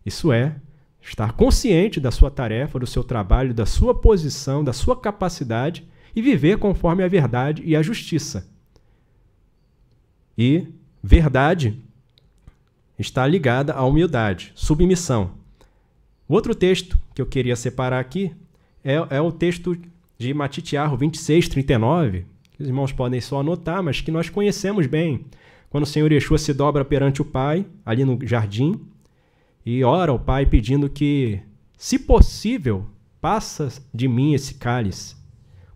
Isso é estar consciente da sua tarefa, do seu trabalho, da sua posição, da sua capacidade e viver conforme a verdade e a justiça. E verdade está ligada à humildade, submissão. O outro texto que eu queria separar aqui é o texto de Matitiarro 26:39, que os irmãos podem só anotar, mas que nós conhecemos bem. Quando o Senhor Yeshua se dobra perante o Pai, ali no jardim, e ora ao Pai pedindo que, se possível, passa de mim esse cálice.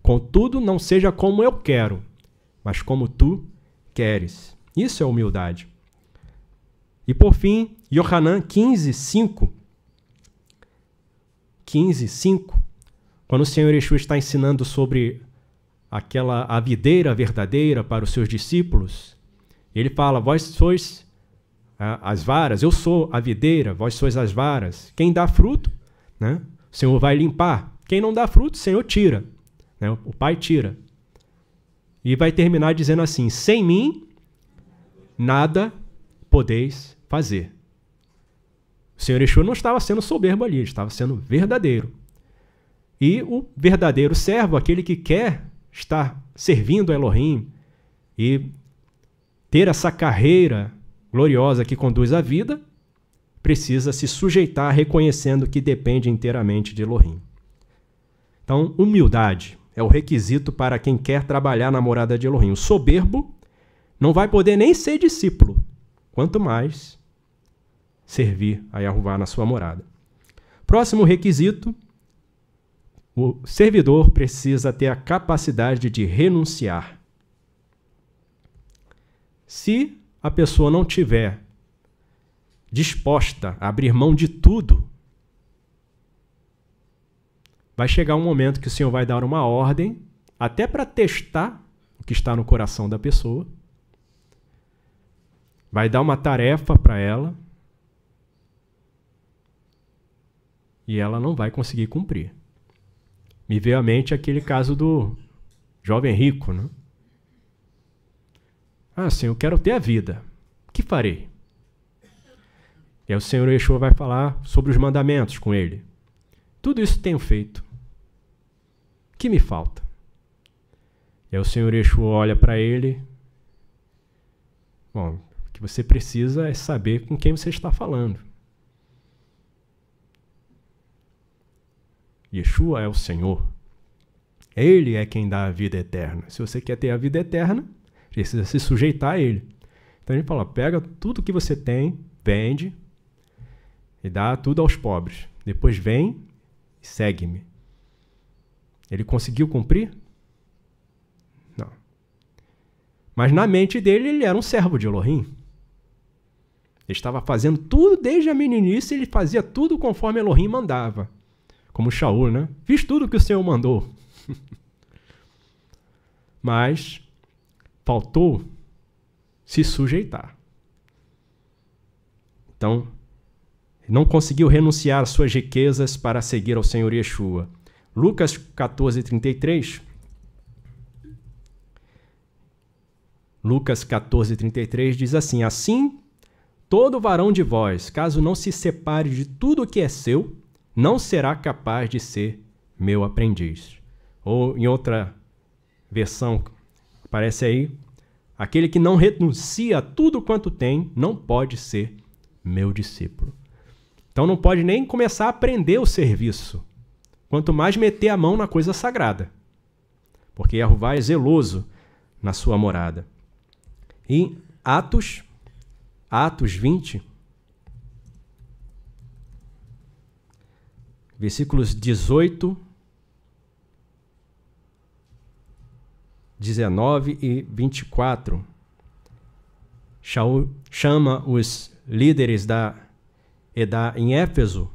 Contudo, não seja como eu quero, mas como tu queres. Isso é humildade. E por fim, Yohanan 15:5. 15:5. Quando o Senhor Yeshua está ensinando sobre a videira verdadeira para os seus discípulos, ele fala, vós sois as varas, eu sou a videira, vós sois as varas. Quem dá fruto, né, o Senhor vai limpar. Quem não dá fruto, o Senhor tira. Né, o Pai tira. E vai terminar dizendo assim, sem mim, nada podeis fazer. O Senhor Yeshua não estava sendo soberbo ali, ele estava sendo verdadeiro. E o verdadeiro servo, aquele que quer estar servindo a Elohim e ter essa carreira gloriosa que conduz à vida, precisa se sujeitar reconhecendo que depende inteiramente de Elohim. Então, humildade é o requisito para quem quer trabalhar na morada de Elohim. O soberbo não vai poder nem ser discípulo, quanto mais servir a Yahová na sua morada. Próximo requisito, o servidor precisa ter a capacidade de renunciar. Se a pessoa não tiver disposta a abrir mão de tudo, vai chegar um momento que o Senhor vai dar uma ordem, até para testar o que está no coração da pessoa, vai dar uma tarefa para ela, e ela não vai conseguir cumprir. Me veio à mente aquele caso do jovem rico, né? Ah, Senhor, eu quero ter a vida. O que farei? E aí o Senhor Yeshua vai falar sobre os mandamentos com ele. Tudo isso tenho feito. O que me falta? E aí o Senhor Yeshua olha para ele. Bom, o que você precisa é saber com quem você está falando. Yeshua é o Senhor. Ele é quem dá a vida eterna. Se você quer ter a vida eterna, precisa se sujeitar a Ele. Então ele fala, pega tudo que você tem, vende e dá tudo aos pobres. Depois vem e segue-me. Ele conseguiu cumprir? Não. Mas na mente dele, ele era um servo de Elohim. Ele estava fazendo tudo desde a meninice, ele fazia tudo conforme Elohim mandava. Como Shaul, né? Fiz tudo que o Senhor mandou. Mas faltou se sujeitar. Então, não conseguiu renunciar às suas riquezas para seguir ao Senhor Yeshua. Lucas 14:33. Lucas 14:33 diz assim: assim, todo varão de vós, caso não se separe de tudo o que é seu, não será capaz de ser meu aprendiz. Ou em outra versão, aparece aí, aquele que não renuncia a tudo quanto tem, não pode ser meu discípulo. Então não pode nem começar a aprender o serviço, quanto mais meter a mão na coisa sagrada, porque Yahová é zeloso na sua morada. Em Atos 20, versículos 18, 19 e 24, Shaul chama os líderes da Edá em Éfeso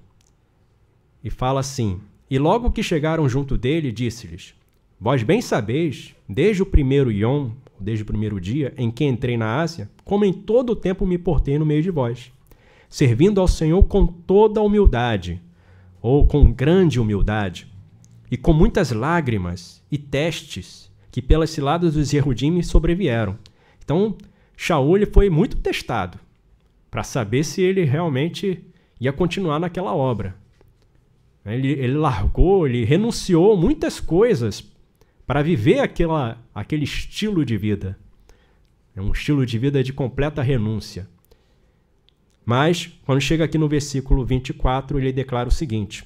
e fala assim: e logo que chegaram junto dele, disse-lhes: vós bem sabeis, desde o primeiro Yom, desde o primeiro dia em que entrei na Ásia, como em todo o tempo me portei no meio de vós, servindo ao Senhor com toda a humildade, ou com grande humildade, e com muitas lágrimas e testes que pelas ciladas dos Yehudim me sobrevieram. Então, Shaul foi muito testado para saber se ele realmente ia continuar naquela obra. Ele largou, ele renunciou muitas coisas para viver aquele estilo de vida. É um estilo de vida de completa renúncia. Mas, quando chega aqui no versículo 24, ele declara o seguinte: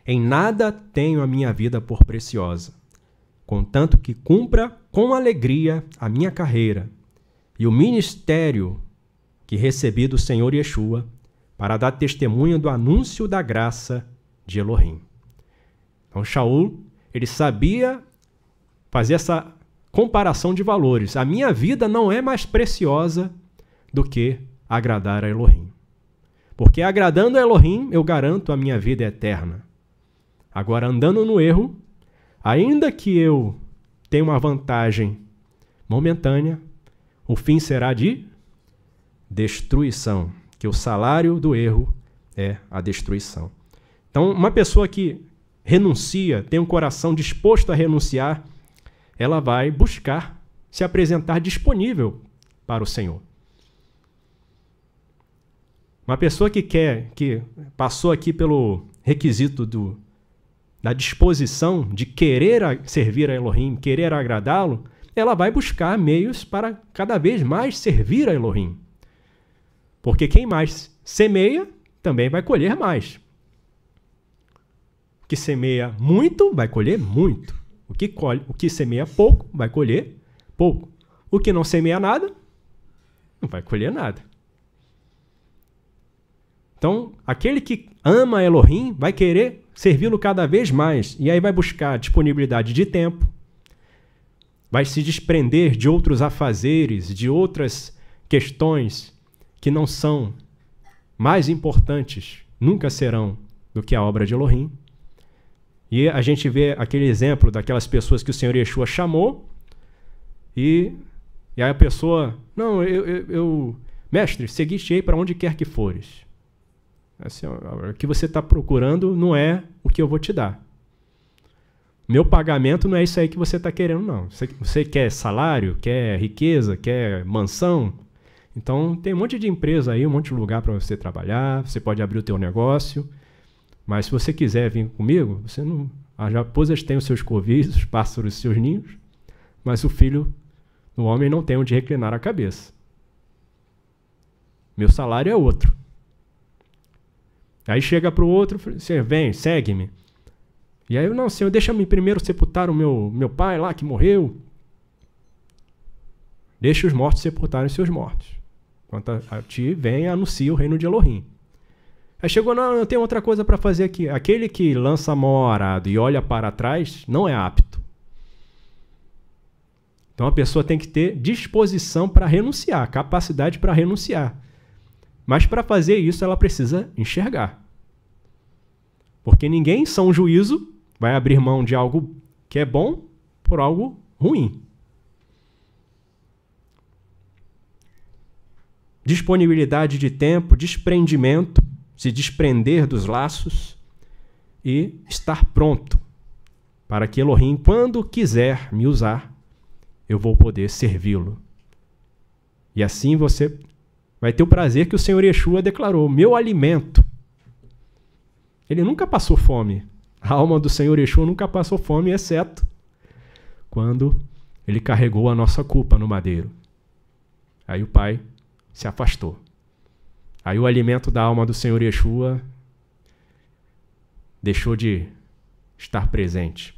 em nada tenho a minha vida por preciosa, contanto que cumpra com alegria a minha carreira e o ministério que recebi do Senhor Yeshua para dar testemunho do anúncio da graça de Elohim. Então, Shaul, ele sabia fazer essa comparação de valores. A minha vida não é mais preciosa do que agradar a Elohim. Porque agradando a Elohim, eu garanto a minha vida eterna. Agora, andando no erro, ainda que eu tenha uma vantagem momentânea, o fim será de destruição, que o salário do erro é a destruição. Então, uma pessoa que renuncia, tem um coração disposto a renunciar, ela vai buscar se apresentar disponível para o Senhor. Uma pessoa que passou aqui pelo requisito da disposição de querer servir a Elohim, querer agradá-lo, ela vai buscar meios para cada vez mais servir a Elohim. Porque quem mais semeia, também vai colher mais. O que semeia muito, vai colher muito. O que semeia pouco, vai colher pouco. O que não semeia nada, não vai colher nada. Então, aquele que ama Elohim vai querer servi-lo cada vez mais. E aí vai buscar disponibilidade de tempo, vai se desprender de outros afazeres, de outras questões que não são mais importantes, nunca serão, do que a obra de Elohim. E a gente vê aquele exemplo daquelas pessoas que o Senhor Yeshua chamou e aí a pessoa, não, mestre, seguiste-ei para onde quer que fores. Assim, o que você está procurando não é o que eu vou te dar. Meu pagamento não é isso aí que você está querendo, não. Você quer salário, quer riqueza, quer mansão? Então, tem um monte de empresa aí, um monte de lugar para você trabalhar, você pode abrir o teu negócio, mas se você quiser vir comigo, você não... As raposas têm os seus covis, os pássaros os seus ninhos, mas o filho do homem não tem onde reclinar a cabeça. Meu salário é outro. Aí chega para o outro, você vem, segue-me. E aí, não, Senhor, deixa-me primeiro sepultar o meu pai lá que morreu. Deixa os mortos sepultarem seus mortos. Enquanto a ti vem e anuncia o reino de Elohim. Aí chegou, não, eu tenho outra coisa para fazer aqui. Aquele que lança a mão ao arado e olha para trás não é apto. Então a pessoa tem que ter disposição para renunciar, capacidade para renunciar. Mas para fazer isso ela precisa enxergar. Porque ninguém, em são juízo, vai abrir mão de algo que é bom por algo ruim. Disponibilidade de tempo, desprendimento, se desprender dos laços e estar pronto para que Elohim, quando quiser me usar, eu vou poder servi-lo. E assim você vai ter o prazer que o Senhor Yeshua declarou, meu alimento. Ele nunca passou fome. A alma do Senhor Yeshua nunca passou fome, exceto quando ele carregou a nossa culpa no madeiro. Aí o Pai se afastou. Aí o alimento da alma do Senhor Yeshua deixou de estar presente.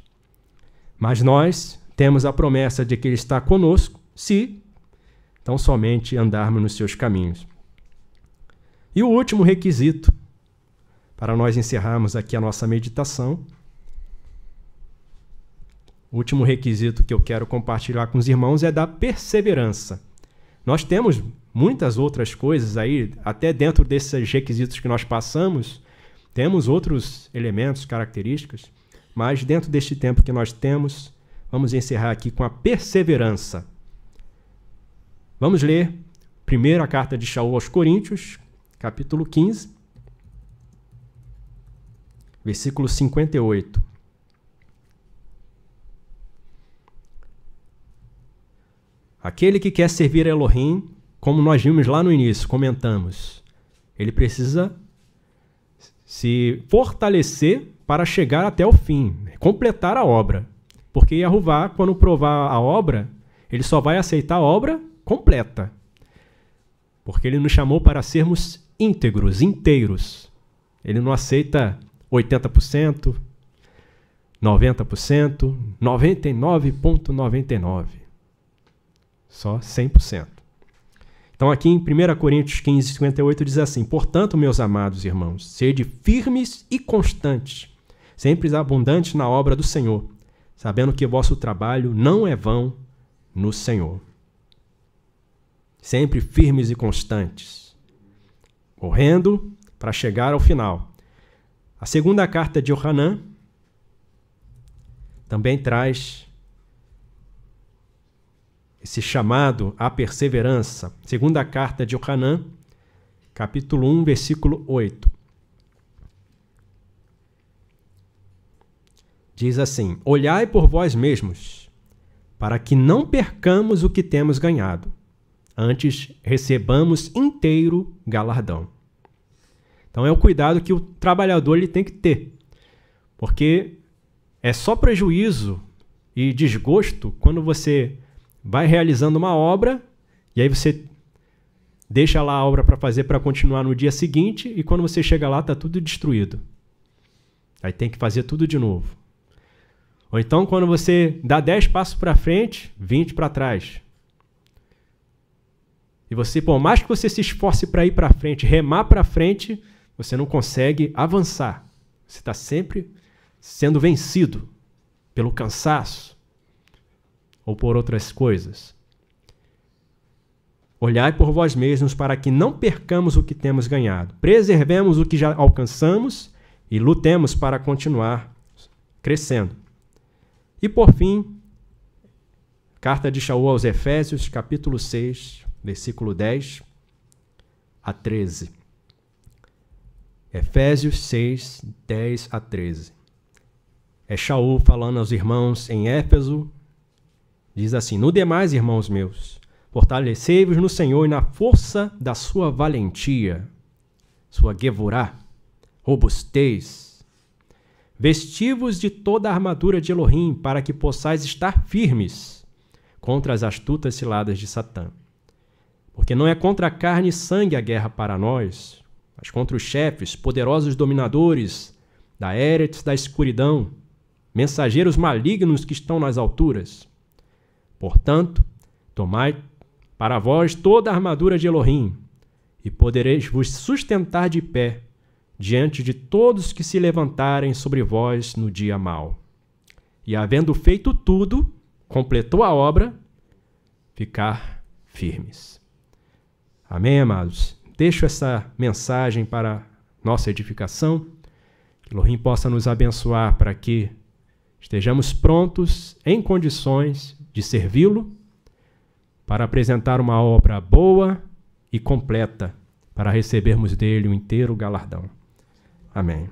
Mas nós temos a promessa de que Ele está conosco, se tão somente andarmos nos seus caminhos. E o último requisito, para nós encerrarmos aqui a nossa meditação, o último requisito que eu quero compartilhar com os irmãos é da perseverança. Nós temos muitas outras coisas aí, até dentro desses requisitos que nós passamos, temos outros elementos, características, mas dentro deste tempo que nós temos, vamos encerrar aqui com a perseverança. Vamos ler primeiro a carta de Shaul aos Coríntios, capítulo 15, versículo 58. Aquele que quer servir a Elohim, como nós vimos lá no início, comentamos, ele precisa se fortalecer para chegar até o fim, completar a obra. Porque Yahuvá, quando provar a obra, ele só vai aceitar a obra completa. Porque ele nos chamou para sermos íntegros, inteiros. Ele não aceita 80%, 90%, 99,99%. Só 100%. Então aqui em 1 Coríntios 15, 58 diz assim, portanto, meus amados irmãos, sede firmes e constantes, sempre abundantes na obra do Senhor, sabendo que vosso trabalho não é vão no Senhor. Sempre firmes e constantes, correndo para chegar ao final. A segunda carta de Yohanan também traz esse chamado à perseverança. Segunda carta de Yohanan, capítulo 1, versículo 8. Diz assim, olhai por vós mesmos, para que não percamos o que temos ganhado, antes recebamos inteiro galardão. Então é o cuidado que o trabalhador ele tem que ter, porque é só prejuízo e desgosto quando você vai realizando uma obra e aí você deixa lá a obra para fazer para continuar no dia seguinte e quando você chega lá está tudo destruído. Aí tem que fazer tudo de novo. Ou então quando você dá 10 passos para frente, 20 para trás. E você, por mais que você se esforce para ir para frente, remar para frente, você não consegue avançar. Você está sempre sendo vencido pelo cansaço ou por outras coisas. Olhai por vós mesmos para que não percamos o que temos ganhado. Preservemos o que já alcançamos e lutemos para continuar crescendo. E por fim, carta de Shaul aos Efésios, capítulo 6, versículo 10 a 13. Efésios 6, 10 a 13. É Shaul falando aos irmãos em Éfeso. Diz assim: no demais, irmãos meus, fortalecei-vos no Senhor e na força da sua valentia, sua gevurá, robustez. Vesti-vos de toda a armadura de Elohim, para que possais estar firmes contra as astutas ciladas de Satã. Porque não é contra a carne e sangue a guerra para nós, mas contra os chefes, poderosos dominadores da Éretes da escuridão, mensageiros malignos que estão nas alturas. Portanto, tomai para vós toda a armadura de Elohim, e podereis vos sustentar de pé diante de todos que se levantarem sobre vós no dia mau. E havendo feito tudo, completou a obra, ficar firmes. Amém, amados? Deixo essa mensagem para nossa edificação, que Elohim possa nos abençoar para que estejamos prontos, em condições de servi-lo, para apresentar uma obra boa e completa, para recebermos dele o inteiro galardão. Amém.